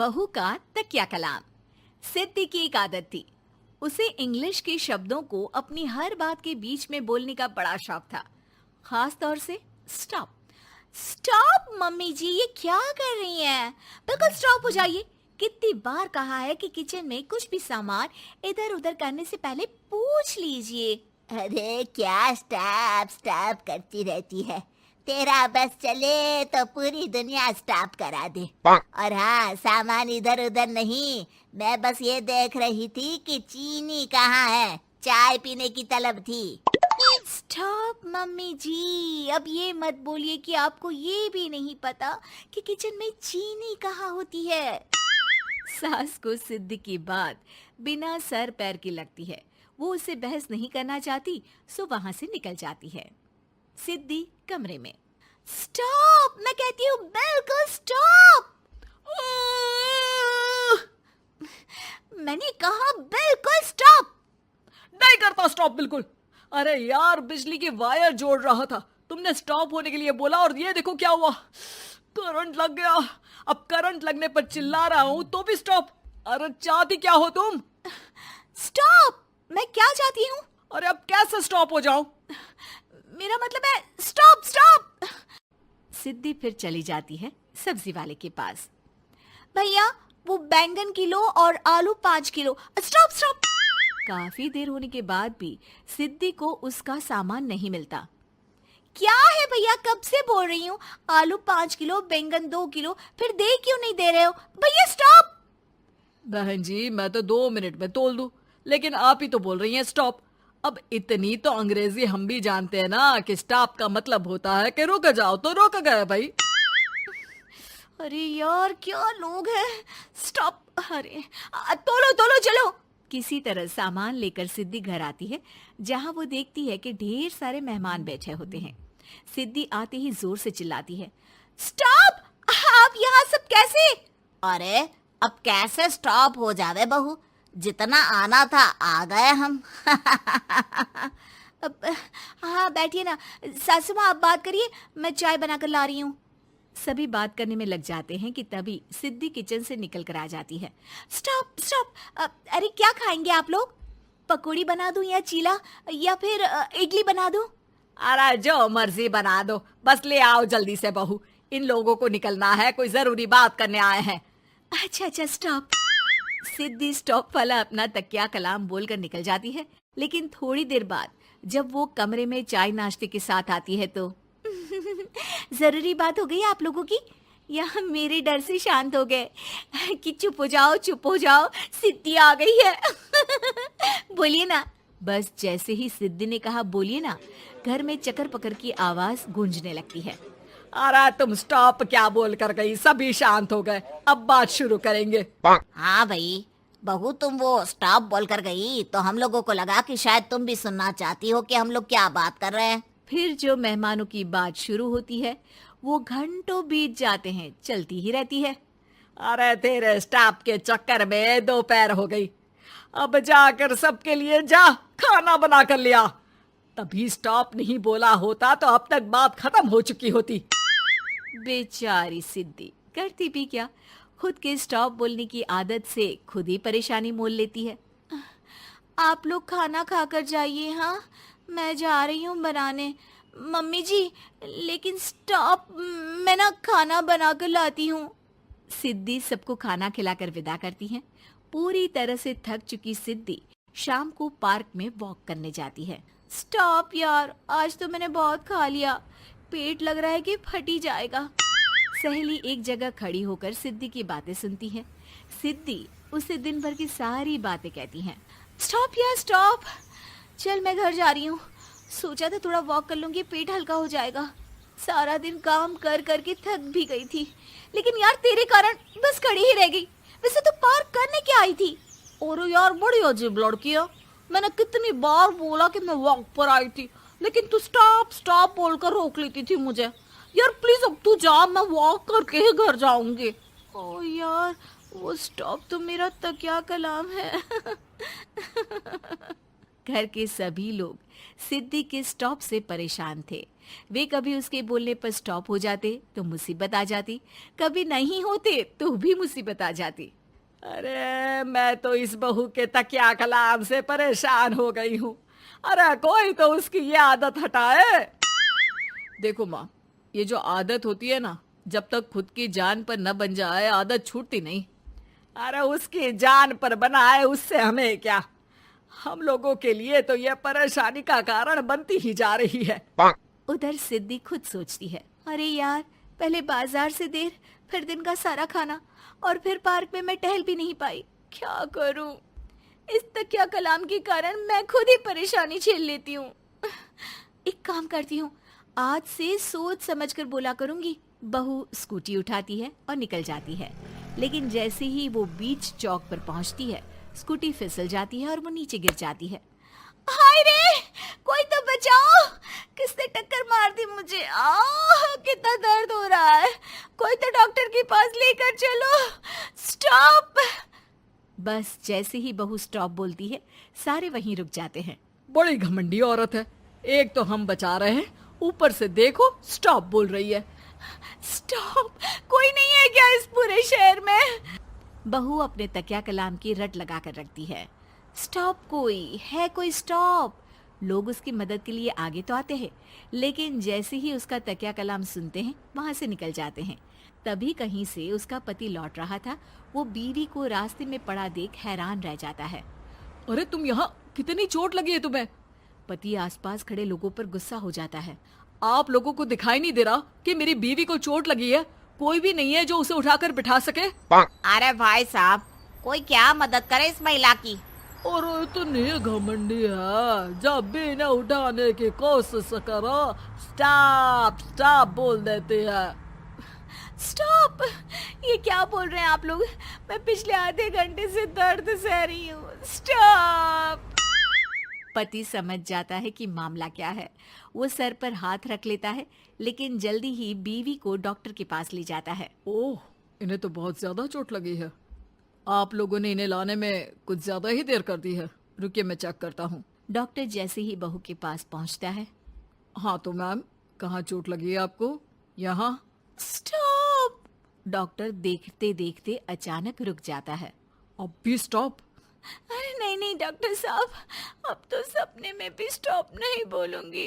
बहू का तकिया कलाम। सिद्धि की एक आदत थी, उसे इंग्लिश के शब्दों को अपनी हर बात के बीच में बोलने का बड़ा शौक था, खास तौर से स्टॉप। स्टॉप मम्मी जी, ये क्या कर रही हैं? बिल्कुल स्टॉप हो जाइए। कितनी बार कहा है कि किचन में कुछ भी सामान इधर उधर करने से पहले पूछ लीजिए। अरे क्या स्टॉप स्टॉप करती रहती है। तेरा बस चले तो पूरी दुनिया स्टॉप करा दे। और हाँ, सामान इधर उधर नहीं, मैं बस ये देख रही थी कि चीनी कहाँ है। चाय पीने की तलब थी। स्टॉप मम्मी जी, अब ये मत बोलिए कि आपको ये भी नहीं पता कि किचन में चीनी कहाँ होती है। सास को सिद्धि की बात बिना सर पैर की लगती है। वो उससे बहस नहीं करना चाहती, सो वहां से निकल जाती है। सिद्धि कमरे में। स्टॉप, मैं कहती हूँ बिल्कुल स्टॉप। मैंने कहा बिल्कुल स्टॉप। नहीं करता स्टॉप बिल्कुल। अरे यार, बिजली की वायर जोड़ रहा था, तुमने स्टॉप होने के लिए बोला और ये देखो क्या हुआ, करंट लग गया। अब करंट लगने पर चिल्ला रहा हूँ तो भी स्टॉप। अरे चाहती क्या हो तुम? स्टॉप, मैं क्या चाहती हूँ? अरे अब कैसे स्टॉप हो जाऊं? मेरा मतलब है स्टॉप स्टॉप। सिद्धि फिर चली जाती है सब्जी वाले के पास। भैया, वो बैंगन किलो और आलू 5 किलो। Stop stop. काफी देर होने के बाद भी सिद्धि को उसका सामान नहीं मिलता। क्या है भैया, कब से बोल रही हूँ आलू 5 किलो, बैंगन 2 किलो, फिर दे क्यों नहीं दे रहे हो? भैया स्टॉप। बहन जी, मैं तो 2 मिनट में तोल दूं, लेकिन आप ही तो बोल रही हैं स्टॉप। अब इतनी तो अंग्रेजी हम भी जानते हैं ना कि स्टॉप का मतलब होता है कि रुक जाओ, तो रुक गए भाई। अरे यार, क्या लोग हैं। स्टॉप। अरे तोलो तोलो चलो। किसी तरह सामान लेकर सिद्धि घर आती है, जहां वो देखती है कि ढेर सारे मेहमान बैठे होते हैं। सिद्धि आते ही जोर से चिल्लाती है, स्टॉप! आप यहाँ सब कैसे? अरे अब कैसे स्टॉप हो जावे बहू, जितना आना था आ गए हम। अब हाँ बैठिए ना। सासू माँ, आप बात करिए, मैं चाय बनाकर ला रही हूँ। सभी बात करने में लग जाते हैं कि तभी सिद्धि किचन से निकल कर आ जाती है। Stop stop. अरे क्या खाएंगे आप लोग? पकौड़ी बना दूं या चीला, या फिर इडली बना दूं? अरे जो मर्जी बना दो, बस ले आओ जल्दी से बहू, इन लोगों को निकलना है, कोई जरूरी बात करने आए हैं। अच्छा स्टॉप। सिद्धि स्टॉप वाला अपना तकिया कलाम बोलकर निकल जाती है, लेकिन थोड़ी देर बाद जब वो कमरे में चाय नाश्ते के साथ आती है तो जरूरी बात हो गई आप लोगों की, या मेरे डर से शांत हो गए कि चुप हो जाओ, सिद्धि आ गई है। बोलिए ना। बस जैसे ही सिद्धि ने कहा बोलिए ना, घर में चकर पकर की आवाज गूंजने लगती है। अरे तुम स्टॉप क्या बोल कर गई, सभी शांत हो गए, अब बात शुरू करेंगे। हाँ भाई, बहू तुम वो स्टॉप बोल कर गई तो हम लोगों को लगा कि शायद तुम भी सुनना चाहती हो कि हम लोग क्या बात कर रहे हैं। फिर जो मेहमानों की बात शुरू होती है वो घंटों बीत जाते हैं, चलती ही रहती है। अरे तेरे स्टॉप के चक्कर में दोपहर हो गई, अब जाकर सबके लिए जा खाना बना कर लिया। तभी स्टॉप नहीं बोला होता तो अब तक बात खत्म हो चुकी होती। बेचारी सिद्धि करती भी क्या, खुद के स्टॉप बोलने की आदत से खुद ही परेशानी मोल लेती है। आप लोग खाना खाकर जाइए, हाँ मैं जा रही हूँ बनाने। मम्मी जी, लेकिन स्टॉप, मैं ना खाना बना कर लाती हूँ। सिद्धि सबको खाना खिलाकर विदा करती है। पूरी तरह से थक चुकी सिद्धि शाम को पार्क में वॉक करने जाती है। स्टॉप यार, आज तो मैंने बहुत खा लिया, पेट लग रहा है कि फट ही जाएगा। सहेली एक जगह खड़ी होकर सिद्धि की बातें सुनती है। सिद्धि उसे दिन भर की सारी बातें कहती हैं। स्टॉप यार स्टॉप, चल मैं घर जा रही हूँ। सोचा था थोड़ा वॉक कर लूंगी, पेट हल्का हो जाएगा। सारा दिन काम कर कर के थक भी गई थी, लेकिन यार तेरे कारण बस खड़ी ही रह गई। वैसे तो पार्क करने क्या आई थी? और यार बड़ी अजीब लड़की है, मैंने कितनी बार बोला कि मैं वॉक पर आई थी, लेकिन तू स्टॉप स्टॉप बोलकर रोक लेती थी मुझे। यार प्लीज अब तू जा, मैं वॉक करके ही घर जाऊंगी। ओ यार, वो स्टॉप तो मेरा तकिया कलाम है। घर के सभी लोग सिद्धि के स्टॉप से परेशान थे। वे कभी उसके बोलने पर स्टॉप हो जाते तो मुसीबत आ जाती, कभी नहीं होते तो भी मुसीबत आ जाती। अरे मैं तो इस बहू के तकिया कलाम से परेशान हो गई हूँ। अरे कोई तो उसकी ये आदत हटाए। देखो माँ, ये जो आदत होती है ना, जब तक खुद की जान पर न बन जाए आदत छूटती नहीं। अरे उसकी जान पर बनाए उससे हमें क्या, हम लोगों के लिए तो ये परेशानी का कारण बनती ही जा रही है। उधर सिद्धि खुद सोचती है, अरे यार, पहले बाजार से देर, फिर दिन का सारा खाना, और फिर पार्क में मैं टहल भी नहीं पाई। क्या करूं? इस तकिया कलाम के कारण मैं खुद ही परेशानी झेल लेती हूँ। एक काम करती हूँ, आज से सोच समझ कर बोला करूंगी। बहू स्कूटी उठाती है और निकल जाती है, लेकिन जैसे ही वो बीच चौक पर पहुंचती है, स्कूटी फिसल जाती है और वो नीचे गिर जाती है। हाय रे, कोई तो बचाओ, किसने टक्कर मार दी मुझे? कितना दर्द हो रहा है, कोई तो डॉक्टर के पास लेकर चलो। स्टॉप। बस जैसे ही बहू स्टॉप बोलती है, सारे वहीं रुक जाते हैं। बड़ी घमंडी औरत है, एक तो हम बचा रहे हैं, ऊपर से देखो स्टॉप बोल रही है। स्टॉप, कोई नहीं है क्या इस पूरे शहर में? बहू अपने तकिया कलाम की रट लगा कर रखती है। स्टॉप, कोई है? कोई स्टॉप? लोग उसकी मदद के लिए आगे तो आते हैं, लेकिन जैसे ही उसका तकिया कलाम सुनते हैं, वहां से निकल जाते हैं। तभी कहीं से उसका पति लौट रहा था। वो बीवी को रास्ते में पड़ा देख हैरान रह जाता है। अरे तुम यहाँ, कितनी चोट लगी है तुम्हें? पति आसपास खड़े लोगों पर गुस्सा हो जाता है। आप लोगों को दिखाई नहीं दे रहा कि मेरी बीवी को चोट लगी है? कोई भी नहीं है जो उसे उठाकर बिठा सके? अरे भाई साहब, कोई क्या मदद करे इस महिला की? और इतनी घमंडी है, जब भी इन्हें उठाने की कोशिश करो स्टॉप स्टॉप बोल देती है। स्टॉप! ये क्या बोल रहे हैं आप लोग? मैं पिछले आधे घंटे से दर्द सह रही हूँ। स्टॉप! पति समझ जाता है कि मामला क्या है। वो सर पर हाथ रख लेता है, लेकिन जल्दी ही बीवी को डॉक्टर के पास ले जाता है। ओह, इन्हें तो बहुत ज्यादा चोट लगी है। आप लोगों ने इन्हें लाने में कुछ ज्यादा ही देर कर दी है। रुकिए, मैं चेक करता हूँ। डॉक्टर जैसे ही बहू के पास पहुँचता है। हाँ तो मैम, कहाँ चोट लगी है आपको? यहाँ? स्टॉप! डॉक्टर देखते देखते अचानक रुक जाता है। अब भी स्टॉप? अरे नहीं नहीं डॉक्टर साहब, अब तो सपने में भी स्टॉप नहीं बोलूंगी।